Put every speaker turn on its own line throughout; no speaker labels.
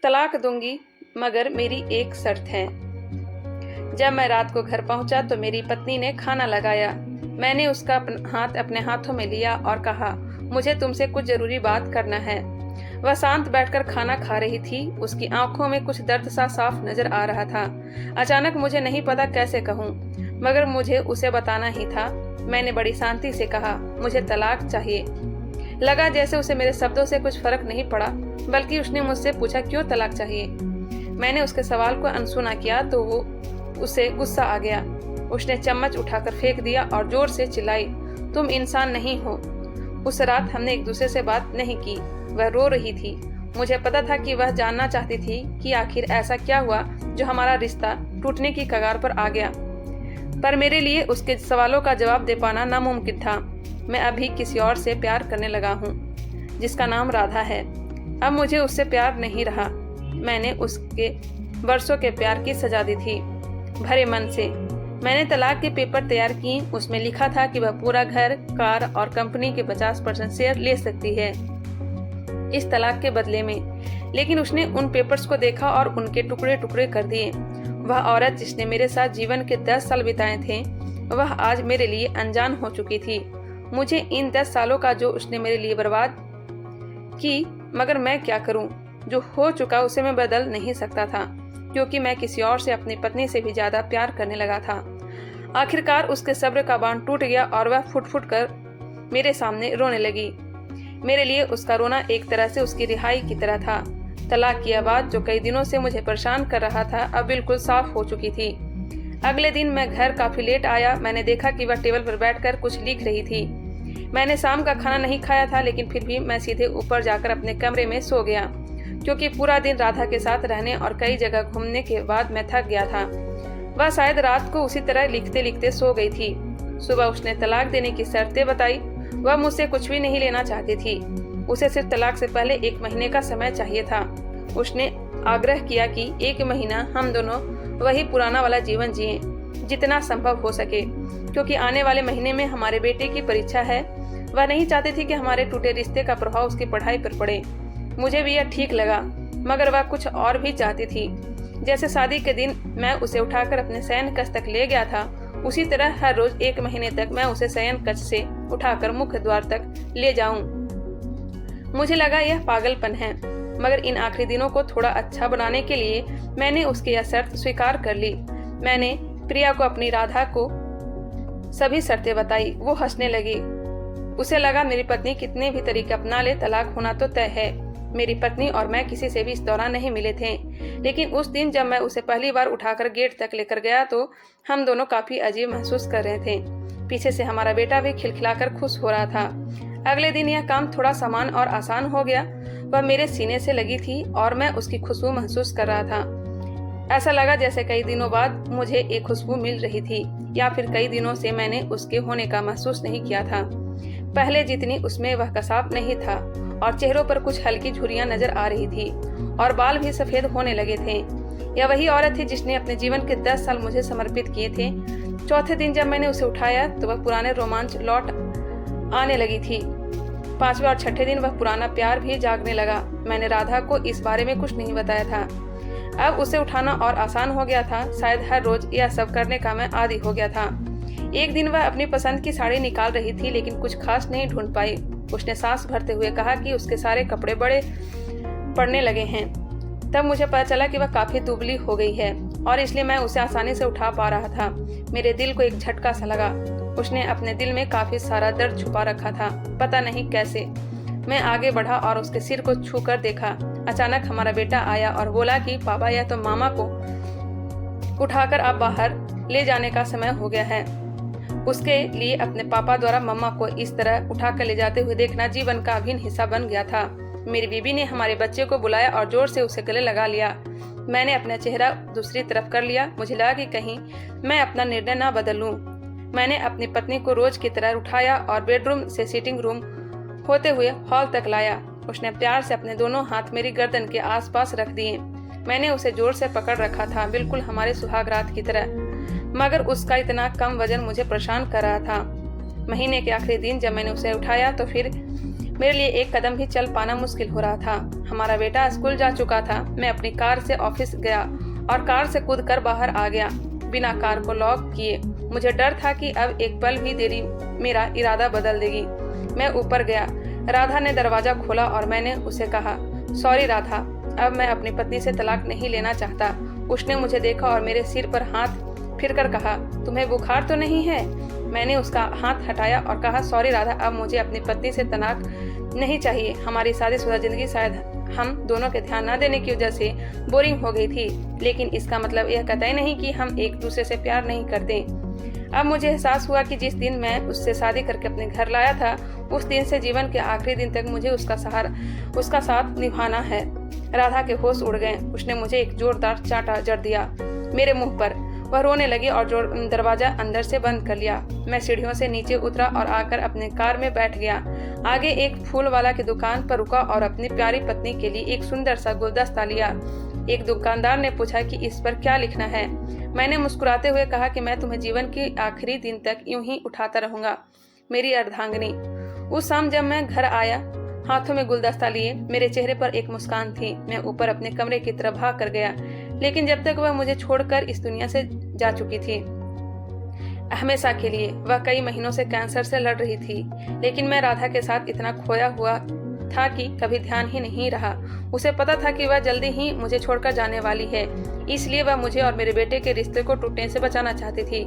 तलाक दूंगी, मगर मेरी एक शर्त है। जब मैं रात को घर पहुंचा तो मेरी पत्नी ने खाना लगाया। मैंने उसका हाथ अपने हाथों में लिया और कहा, मुझे तुमसे कुछ जरूरी बात करना है। वह शांत बैठकर खाना खा रही थी। उसकी आंखों में कुछ दर्द सा साफ नजर आ रहा था। अचानक मुझे नहीं पता कैसे कहूँ, मगर मुझे उसे बताना ही था। मैंने बड़ी शांति से कहा, मुझे तलाक चाहिए। लगा जैसे उसे मेरे शब्दों से कुछ फर्क नहीं पड़ा, बल्कि उसने मुझसे पूछा, क्यों तलाक चाहिए। मैंने उसके सवाल को अनसुना किया तो उसे गुस्सा आ गया। उसने चम्मच उठाकर फेंक दिया और जोर से चिल्लाई, तुम इंसान नहीं हो। उस रात हमने एक दूसरे से बात नहीं की। वह रो रही थी। मुझे पता था कि वह जानना चाहती थी कि आखिर ऐसा क्या हुआ जो हमारा रिश्ता टूटने की कगार पर आ गया। पर मेरे लिए उसके सवालों का जवाब दे पाना नामुमकिन था। मैं अभी किसी और से प्यार करने लगा हूँ, जिसका नाम राधा है। अब मुझे उससे प्यार नहीं रहा। मैंने उसके बरसों के प्यार की सजा दी थी, भरे मन से। मैंने तलाक के पेपर तैयार किए। उसमें लिखा था कि वह पूरा घर, कार और कंपनी के 50% शेयर ले सकती है इस तलाक के बदले में। लेकिन उसने उन पेपर्स को देखा और उनके टुकड़े टुकड़े कर दिए। वह औरत जिसने मेरे साथ जीवन के 10 साल बिताए थे, वह आज मेरे लिए अनजान हो चुकी थी। मुझे इन 10 सालों का जो उसने मेरे लिए बर्बाद की, मगर मैं क्या करूं? जो हो चुका उसे मैं बदल नहीं सकता था, क्योंकि मैं किसी और से अपनी पत्नी से भी ज्यादा प्यार करने लगा था। आखिरकार उसके सब्र का बांध टूट गया और वह फुट फुट कर मेरे सामने रोने लगी। मेरे लिए उसका रोना एक तरह से उसकी रिहाई की तरह था। तलाक की आवाज जो कई दिनों से मुझे परेशान कर रहा था, अब बिल्कुल साफ हो चुकी थी। अगले दिन मैं घर काफी लेट आया। मैंने देखा कि वह टेबल पर बैठकर कुछ लिख रही थी। मैंने शाम का खाना नहीं खाया था, लेकिन फिर भी मैं सीधे ऊपर जाकर अपने कमरे में सो गया, क्योंकि पूरा दिन राधा के साथ रहने और कई जगह घूमने के बाद मैं थक गया था। वह शायद रात को उसी तरह लिखते लिखते सो गई थी। सुबह उसने तलाक देने की शर्तें बताई। वह मुझसे कुछ भी नहीं लेना चाहती थी। उसे सिर्फ तलाक से पहले 1 महीने का समय चाहिए था। उसने आग्रह किया कि 1 महीना हम दोनों वही पुराना वाला जीवन जिए, जितना संभव हो सके, क्योंकि आने वाले महीने में हमारे बेटे की परीक्षा है। वह नहीं चाहती थी कि हमारे टूटे रिश्ते का प्रभाव उसकी पढ़ाई पर पड़े। मुझे भी यह ठीक लगा, मगर वह कुछ और भी चाहती थी। जैसे शादी के दिन मैं उसे उठाकर अपने शयन कक्ष तक ले गया था, उसी तरह हर रोज 1 महीने तक मैं उसे शयन कक्ष से उठाकर मुख्य द्वार तक ले जाऊं। मुझे लगा यह पागलपन है, मगर इन आखिरी दिनों को थोड़ा अच्छा बनाने के लिए मैंने उसकी यह शर्त स्वीकार कर ली। मैंने प्रिया को अपनी राधा को सभी शर्तें बताई। वो हंसने लगी। उसे लगा मेरी पत्नी कितने भी तरीके अपना ले, तलाक होना तो तय है। मेरी पत्नी और मैं किसी से भी इस दौरान नहीं मिले थे, लेकिन उस दिन जब मैं उसे पहली बार उठाकर गेट तक लेकर गया तो हम दोनों काफी अजीब महसूस कर रहे थे। पीछे से हमारा बेटा भी खिलखिलाकर खुश हो रहा था। अगले दिन यह काम थोड़ा सामान और आसान हो गया। वह मेरे सीने से लगी थी और मैं उसकी खुशबू महसूस कर रहा था। ऐसा लगा जैसे कई दिनों बाद मुझे एक खुशबू मिल रही थी, या फिर कई दिनों से मैंने उसके होने का महसूस नहीं किया था। पहले जितनी उसमें वह कसाव नहीं था, और चेहरों पर कुछ हल्की झुर्रियां नजर आ रही थी, और बाल भी सफेद होने लगे थे। यह वही औरत थी जिसने अपने जीवन के 10 साल मुझे समर्पित किए थे। चौथे दिन जब मैंने उसे उठाया तो वह पुराने रोमांच लौट आने लगी थी। 5वें और 6ठे दिन वह पुराना प्यार भी जागने लगा। मैंने राधा को इस बारे में कुछ नहीं बताया था। अब उसे उठाना और आसान हो गया था। शायद हर रोज यह सब करने का मैं आदी हो गया था। एक दिन वह अपनी पसंद की साड़ी निकाल रही थी, लेकिन कुछ खास नहीं ढूंढ पाई। उसने सांस भरते हुए कहा कि उसके सारे कपड़े बड़े पड़ने लगे हैं। तब मुझे पता चला कि वह काफी दुबली हो गई है, और इसलिए मैं उसे आसानी से उठा पा रहा था। मेरे दिल को एक झटका सा लगा। उसने अपने दिल में काफी सारा दर्द छुपा रखा था, पता नहीं कैसे। मैं आगे बढ़ा और उसके सिर को छू कर देखा। अचानक हमारा बेटा आया और बोला कि पापा, या तो मामा को उठाकर आप बाहर ले जाने का समय हो गया है। उसके लिए अपने पापा द्वारा मम्मा को इस तरह उठाकर ले जाते हुए देखना जीवन का अभिन्न हिस्सा बन गया था। मेरी बीबी ने हमारे बच्चे को बुलाया और जोर से उसे गले लगा लिया। मैंने अपना चेहरा दूसरी तरफ कर लिया। मुझे लगा कि कहीं मैं अपना निर्णय न बदल लूं। मैंने अपनी पत्नी को रोज की तरह उठाया और बेडरूम से सिटिंग रूम होते हुए हॉल तक लाया। उसने प्यार से अपने दोनों हाथ मेरी गर्दन के आसपास रख दिए। मैंने उसे जोर से पकड़ रखा था, बिल्कुल हमारे सुहाग रात की तरह, मगर उसका इतना कम वजन मुझे परेशान कर रहा था। महीने के आखिरी दिन जब मैंने उसे उठाया तो फिर मेरे लिए एक कदम भी चल पाना मुश्किल हो रहा था। हमारा बेटा स्कूल जा चुका था। मैं अपनी कार से ऑफिस गया और कार से कूदकर बाहर आ गया, बिना कार को लॉक किए। मुझे डर था कि अब एक पल भी देरी मेरा इरादा बदल देगी। मैं ऊपर गया। राधा ने दरवाजा खोला और मैंने उसे कहा, सॉरी राधा, अब मैं अपनी पत्नी से तलाक नहीं लेना चाहता। उसने मुझे देखा और मेरे सिर पर हाथ फिरकर कहा, तुम्हें बुखार तो नहीं है? मैंने उसका हाथ हटाया और कहा, सॉरी राधा, अब मुझे अपनी पत्नी से तलाक नहीं चाहिए। हमारी शादीशुदा जिंदगी शायद हम दोनों के ध्यान न देने की वजह से बोरिंग हो गई थी, लेकिन इसका मतलब यह कतई नहीं कि हम एक दूसरे से प्यार नहीं करते। अब मुझे एहसास हुआ कि जिस दिन मैं उससे शादी करके अपने घर लाया था, उस दिन से जीवन के आखिरी दिन तक मुझे उसका साथ निभाना है। राधा के होश उड़ गए। उसने मुझे एक जोरदार चांटा जड़ दिया मेरे मुंह पर। वह रोने लगी और दरवाजा अंदर से बंद कर लिया। मैं सीढ़ियों से नीचे उतरा और आकर अपने कार में बैठ गया। आगे एक फूल वाला की दुकान पर रुका और अपनी प्यारी पत्नी के लिए एक सुंदर सा गुलदस्ता लिया। एक दुकानदार ने पूछा कि इस पर क्या लिखना है। मैंने मुस्कुराते हुए कहा कि मैं तुम्हें जीवन के आखिरी दिन तक यूं ही उठाता रहूंगा, मेरी अर्धांगिनी। उस शाम जब मैं घर आया, हाथों में गुलदस्ता लिए, मेरे चेहरे पर एक मुस्कान थी। मैं ऊपर अपने कमरे की तरफ भाग कर गया, लेकिन जब तक वह मुझे छोड़कर इस दुनिया से जा चुकी थी हमेशा के लिए। वह कई महीनों से कैंसर से लड़ रही थी, लेकिन मैं राधा के साथ इतना खोया हुआ था कि कभी ध्यान ही नहीं रहा। उसे पता था कि वह जल्दी ही मुझे छोड़कर जाने वाली है, इसलिए वह मुझे और मेरे बेटे के रिश्ते को टूटने से बचाना चाहती थी।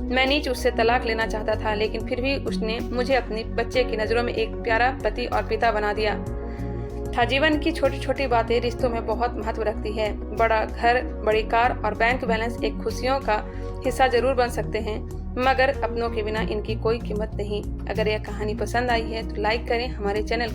मैं नीच उससे तलाक लेना चाहता था, लेकिन फिर भी उसने मुझे अपनी बच्चे की नज़रों में एक प्यारा पति और पिता बना दिया था। जीवन की छोटी छोटी बातें रिश्तों में बहुत महत्व रखती है। बड़ा घर, बड़ी कार और बैंक बैलेंस एक खुशियों का हिस्सा जरूर बन सकते हैं, मगर अपनों के बिना इनकी कोई कीमत नहीं। अगर यह कहानी पसंद आई है तो लाइक करें, हमारे चैनल